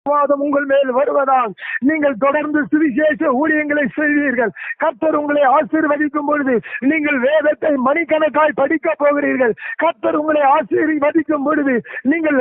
ஆசீர்வாதம் உங்கள் மேல் வருவதால் நீங்கள் தொடர்ந்து சுவிசேஷ ஊழியங்களை செய்வீர்கள். கர்த்தர் உங்களை ஆசீர்வதிக்கும் பொழுது நீங்கள் வேதத்தை மணிக்கணக்காய் படிக்க போகிறீர்கள். கர்த்தர் உங்களை ஆசீர்வதிக்கும் பொழுது நீங்கள்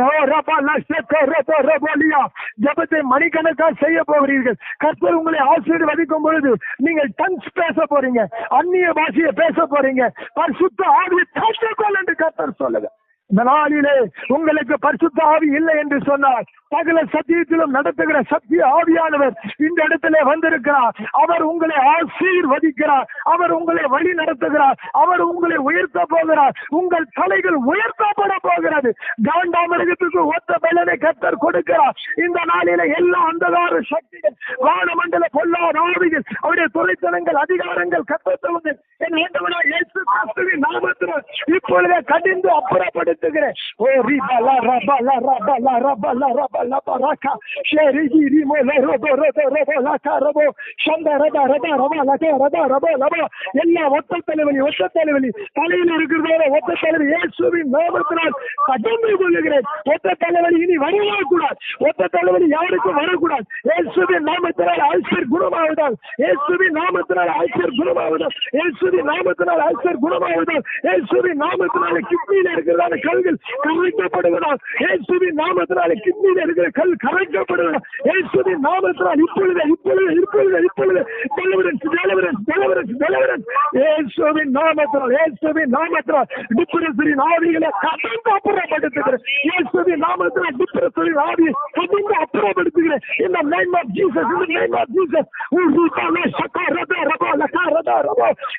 ஜபத்தை மணிக்கணக்காய் செய்ய போகிறீர்கள். கர்த்தர் உங்களை ஆசீர்வதிக்கும் பொழுது நீங்கள் டங்ஸ் பேச போறீங்க, அந்நிய பாஷையை பேச போறீங்க. பரிசுத்த ஆவியை பெற்றுக்கொள் என்று கர்த்தர் சொல்லுங்க. இந்த நாளிலே உங்களுக்கு பரிசுத்த ஆவி இல்லை என்று சொன்னார், சகல சத்தியத்திலும் நடத்துகிற சத்திய ஆவியானவர் இந்த இடத்திலே வந்திருக்கிறார். அவர் உங்களை ஆசீர்வதிக்கிறார், அவர் உங்களை வழி நடத்துகிறார், அவர் உங்களை உயர்த்த போகிறார். உங்கள் தலைகள் உயர்த்தப்பட போகிறது. காண்டாமிருகத்துக்கு ஒத்த பலனை கர்த்தர் கொடுக்கிறார். இந்த நாளிலே எல்லா அந்தகார சக்திகள், வானமண்டல பொல்லாத ஆவிகள், அவருடைய துறைத்தனங்கள், அதிகாரங்கள் கர்த்தர் என் ஆண்டவராகிய இயேசு கிறிஸ்துவின் நாமத்தினால் இப்பொழுதே கடிந்து அப்புறப்படுத்துகிறேன். ஓ ரிபலா ரபலா ரபலா ரபலா ரபலா பரகா ஷெரிஜி ரிமோல ரோபோ ரோபோ ரோபோ லாகா ரோபோ ஷந்த ரபா ரபா ரபா லாகா ரபா ரபா ரபா எல்லா ஒத்த தலைவலி தலையில் இருக்கிறதோட ஒத்த தலைவலி இயேசுவின் நாமத்தினால் கடிந்து கொள்ளுகிறேன். ஒத்த தலைவலி இனி வரவே கூடாது. ஒத்த தலைவலி யாருக்கும் வரக்கூடாது. இயேசுவின் நாமத்தினால் அல்சர் குணமாவதால், இயேசுவின் நாமத்தினால் அல்சர் குணமாவதால், இயேசுவின் நாமத்தினால் அல்சர் குணமாவதால், இயேசுவின் நாமத்தினால் கிட்னியில் இருக்கிறதான கல்கள் கரைக்கப்படுவதால், இயேசுவின் நாமத்தினால் கிட்னியில் இருக்கிற கல் கரைக்கப்படுவதால், இயேசுவின் நாமத்தினால் இப்பொழுது இப்பொழுது இப்பொழுது இப்பொழுது டெலிவரன்ஸ் டெலிவரன்ஸ் டெலிவரன்ஸ் டெலிவரன்ஸ் இயேசுவின் நாமத்தினால், இயேசுவின் நாமத்தினால் டிப்ரஸரின் ஆவிகளை கடிந்து அப்புறப்படுத்துகிறேன். இயேசுவின் நாமத்தினால் டிப்ரஸரின் ஆவியை கடிந்து அப்புறப்படுத்துகிறேன். In the name of Jesus, in the name of Jesus.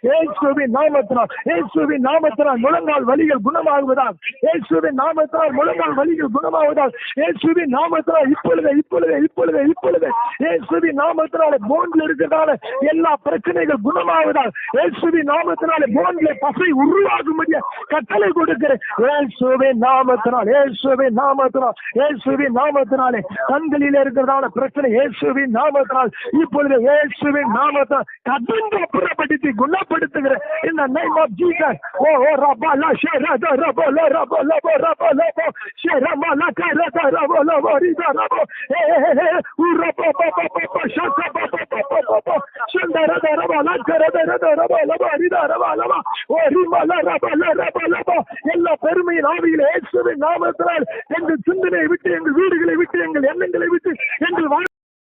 இயேசுவின் நாமத்தினால், இயேசுவின் நாமத்தினால் முழங்கால் வலிகள் குணமாகுவதால், இயேசுவின் நாமத்தினால் முழங்கால் வலிகள் குணமாவதால், இயேசுவின் நாமத்தினால் இப்பொழுது இப்பொழுது இப்பொழுது இப்பொழுது இயேசுவின் நாமத்தினால போன்ல இருக்கிறதால எல்லா பிரச்சனைகள் குணமாவதால், இயேசுவின் நாமத்தினால போன்ல பசை உருவாகும்படியா கட்டளை கொடுக்கிறேன். இயேசுவின் நாமத்தினால், இயேசுவின் நாமத்தினால், இயேசுவின் நாமத்தினாலே கண்களில் இருக்கிறதான பிரச்சனை இயேசுவின் நாமத்தினால் இப்பொழுது இயேசுவின் நாமத்தினால் கடிந்து அப்புறப்படுத்தி குணப்படுத்துகிறேன். In the name of Jesus. ஓ ரபலா ஷரத ரபலா ரபலா ரபலா ஷரமலா கரத ரபலா வரித ரப ஏ உரப பப பப ஷக பப பப பப ஷந்தரத ரபலா கரத ரபலா வரித ரபலா ஓ ரிமலா ரபலா ரபலா எல்லா பெருமையின் ஆவியிலே இயேசுவின் நாமத்தினால் எங்கள் சிந்தனையை விட்டு, எங்கள் வீடுகளை விட்டு, எங்கள் எண்ணங்களை விட்டு, எங்கள்